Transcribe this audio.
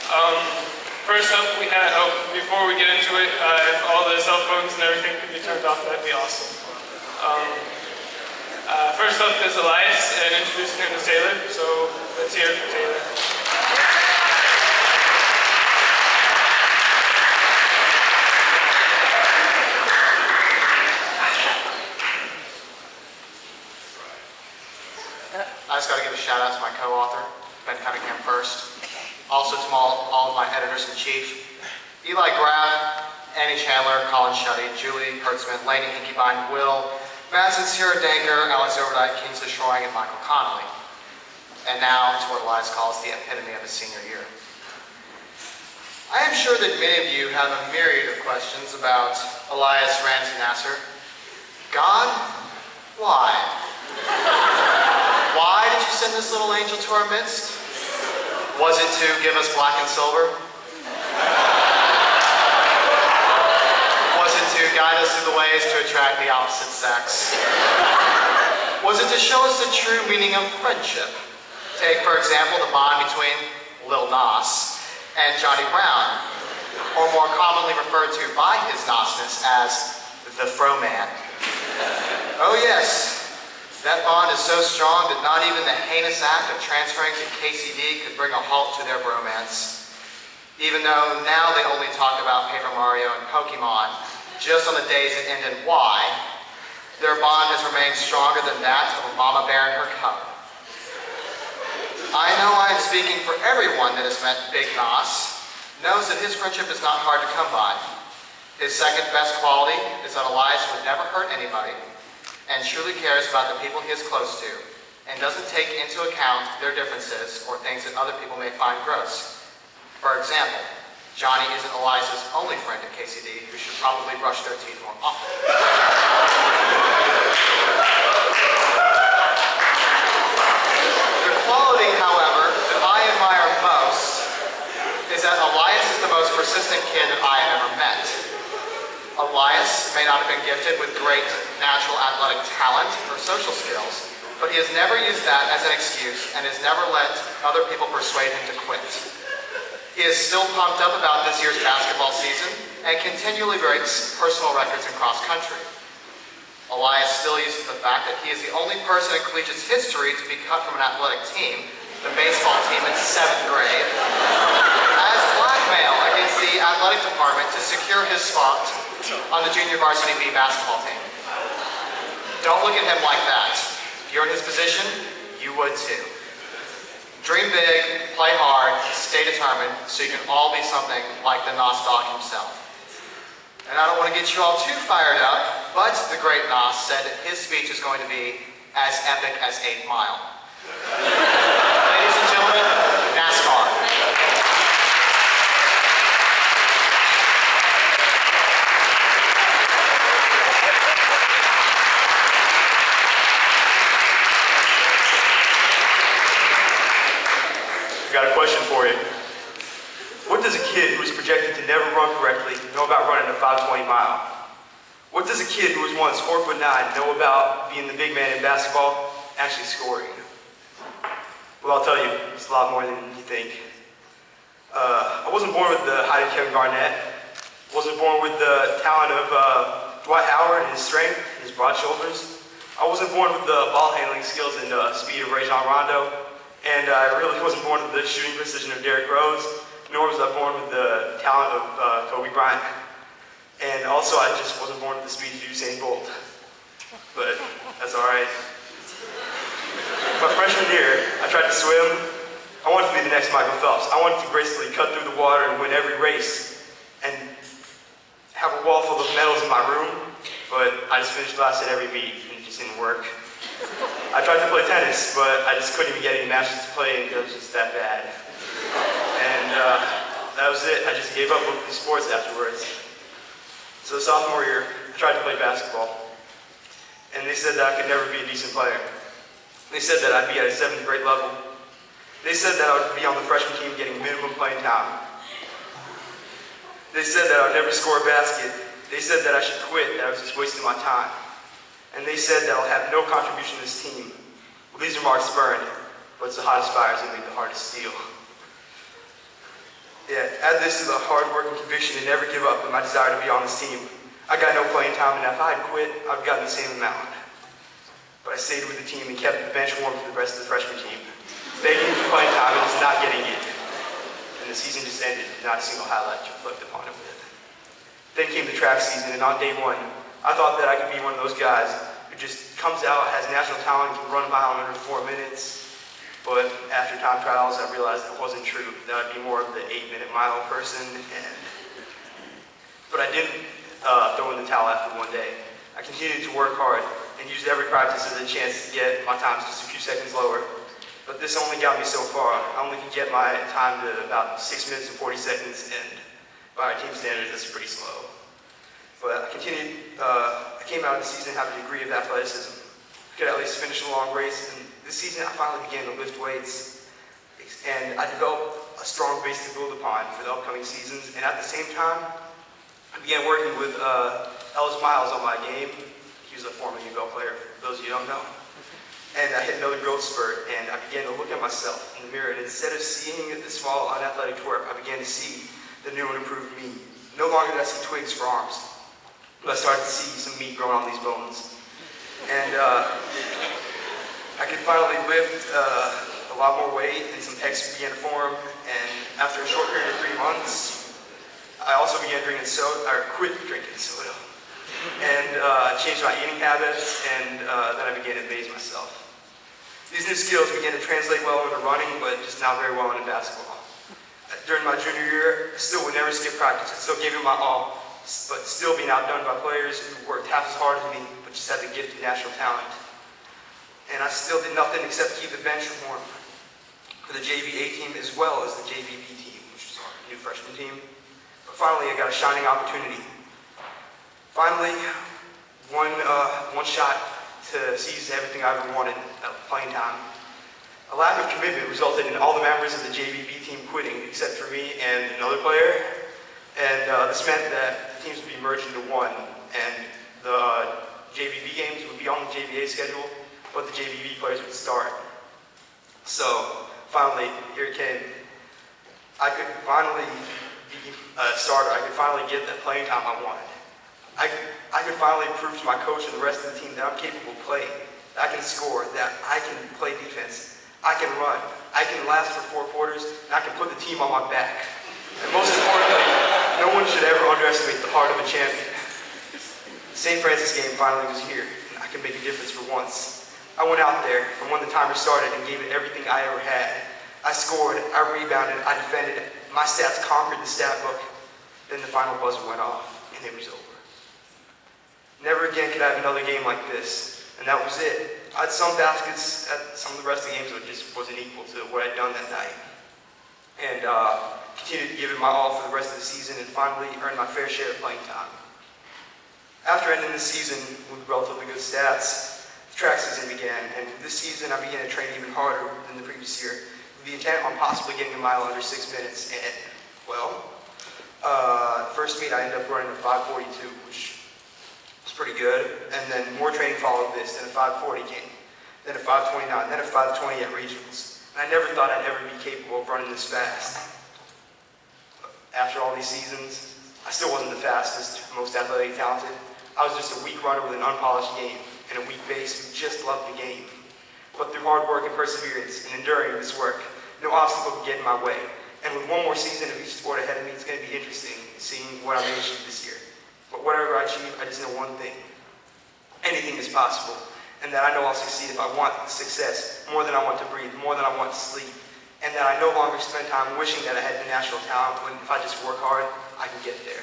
First up, we had, before we get into it, if all the cell phones and everything could be turned off, that'd be awesome. First up is Elias, and introducing him to Taylor, so let's hear it for Taylor. I just got to give a shout out to my co-author, Ben Cunningham first. Also to all of my editors-in-chief, Eli Graff, Annie Chandler, Colin Shuddy, Julie Hertzman, Lainey Hinkeybein, Will, Madsen Sierra-Danker, Alex Overdyke, Kingsley Schroing, and Michael Connolly. And now to what Elias calls the epitome of his senior year. I am sure that many of you have a myriad of questions about Elias Ramsey Nassar. God, why? Why did you send this little angel to our midst? Was it to give us black and silver? Was it to guide us through the ways to attract the opposite sex? Was it to show us the true meaning of friendship? Take, for example, the bond between Lil Nas and Johnny Brown, or more commonly referred to by his Nasness as the Fro-Man. Oh yes. That bond is so strong that not even the heinous act of transferring to KCD could bring a halt to their bromance. Even though now they only talk about Paper Mario and Pokemon, just on the days that end in Y, their bond has remained stronger than that of a mama bear and her cub. I know I am speaking for everyone that has met Big Nas, knows that his friendship is not hard to come by. His second best quality is that Elias would never hurt anybody, and truly cares about the people he is close to, and doesn't take into account their differences or things that other people may find gross. For example, Johnny isn't Elias's only friend at KCD who should probably brush their teeth more often. The quality, however, that I admire most is that Elias is the most persistent kid that I have ever met. Elias may not have been gifted with great natural athletic talent or social skills, but he has never used that as an excuse and has never let other people persuade him to quit. He is still pumped up about this year's basketball season and continually breaks personal records in cross country. Elias still uses the fact that he is the only person in collegiate history to be cut from an athletic team, the baseball team in 7th grade, as blackmail against the athletic department to secure his spot on the junior varsity B basketball team. Don't look at him like that. If you're in his position, you would too. Dream big, play hard, stay determined, so you can all be something like the Nas dog himself. And I don't want to get you all too fired up, but the great Nas said that his speech is going to be as epic as 8 Mile. Ladies and gentlemen, Nassar. Got a question for you. What does a kid who is projected to never run correctly know about running a 520 mile? What does a kid who is once 4'9" know about being the big man in basketball actually scoring? Well, I'll tell you, it's a lot more than you think. I wasn't born with the height of Kevin Garnett. I wasn't born with the talent of Dwight Howard and his strength, his broad shoulders. I wasn't born with the ball handling skills and speed of Rajon Rondo. And I really wasn't born with the shooting precision of Derrick Rose, nor was I born with the talent of Kobe Bryant. And also, I just wasn't born with the speed of Usain Bolt. But that's all right. My freshman year, I tried to swim. I wanted to be the next Michael Phelps. I wanted to gracefully cut through the water and win every race and have a wall full of medals in my room. But I just finished last at every meet, and it just didn't work. I tried to play tennis, but I just couldn't even get any matches to play, and it was just that bad. And that was it. I just gave up with the sports afterwards. So sophomore year, I tried to play basketball, and they said that I could never be a decent player. They said that I'd be at a 7th grade level. They said that I would be on the freshman team getting minimum playing time. They said that I would never score a basket. They said that I should quit, that I was just wasting my time. And they said that I'll have no contribution to this team. Well, these remarks burned, but it's the hottest fires that make the hardest steel. Yeah, add this to the hard work and conviction to never give up and my desire to be on this team. I got no playing time, and if I had quit, I'd gotten the same amount. But I stayed with the team and kept the bench warm for the rest of the freshman team. Begging for playing time and just not getting it. And the season just ended, not a single highlight to reflect upon it with. Then came the track season, and on day one, I thought that I could be one of those guys who just comes out, has national talent, can run a mile in under 4 minutes. But after time trials, I realized it wasn't true. That I'd be more of the 8-minute mile person. But I didn't throw in the towel after one day. I continued to work hard and used every practice as a chance to get my times just a few seconds lower. But this only got me so far. I only could get my time to about 6 minutes and 40 seconds, and by our team standards, that's pretty slow. But I continued, I came out of the season having a degree of athleticism. I could at least finish a long race, and this season I finally began to lift weights. And I developed a strong base to build upon for the upcoming seasons, and at the same time, I began working with Elias on my game. He was a former Louisville player, for those of you who don't know. And I hit another growth spurt, and I began to look at myself in the mirror, and instead of seeing the small, unathletic twerp, I began to see the new and improved me. No longer did I see twigs for arms, but I started to see some meat growing on these bones. And I could finally lift a lot more weight, and some pecs began to form, and after a short period of 3 months, I also began drinking soda, or quit drinking soda, and changed my eating habits, and then I began to amaze myself. These new skills began to translate well into running, but just not very well into basketball. During my junior year, I still would never skip practice. I still gave it my all, but still being outdone by players who worked half as hard as me, but just had the gift of natural talent. And I still did nothing except keep the bench warm for the JV A team as well as the JV B team, which is our new freshman team. But finally, I got a shining opportunity. Finally, one shot to seize everything I ever wanted at playing time. A lack of commitment resulted in all the members of the JVB team quitting, except for me and another player. And this meant that the teams would be merged into one, and the JVB games would be on the JVA schedule, but the JVB players would start. So finally, here it came. I could finally be a starter. I could finally get the playing time I wanted. I could finally prove to my coach and the rest of the team that I'm capable of playing, that I can score, that I can play defense, I can run, I can last for 4 quarters, and I can put the team on my back. And most importantly, no one should ever underestimate the heart of a champion. The St. Francis game finally was here, and I could make a difference for once. I went out there from when the timer started and gave it everything I ever had. I scored, I rebounded, I defended, my stats conquered the stat book. Then the final buzzer went off, and it was over. Never again could I have another game like this, and that was it. I had some baskets at some of the rest of the games, but it just wasn't equal to what I'd done that night. And continued to give it my all for the rest of the season, and finally earned my fair share of playing time. After ending the season with relatively good stats, the track season began, and this season I began to train even harder than the previous year, with the intent on possibly getting a mile under 6 minutes. And, well, first meet I ended up running a 5:42, which pretty good, and then more training followed this, then a 5:40 came, then a 5:29, then a 5:20 at regionals. And I never thought I'd ever be capable of running this fast. After all these seasons, I still wasn't the fastest, most athletically talented. I was just a weak runner with an unpolished game, and a weak base who just loved the game. But through hard work and perseverance, and enduring this work, no obstacle could get in my way. And with one more season of each sport ahead of me, it's going to be interesting seeing what I may achieve this year. But whatever I achieve, I just know one thing. Anything is possible. And that I know I'll succeed if I want success more than I want to breathe, more than I want to sleep. And that I no longer spend time wishing that I had the natural talent when if I just work hard, I can get there.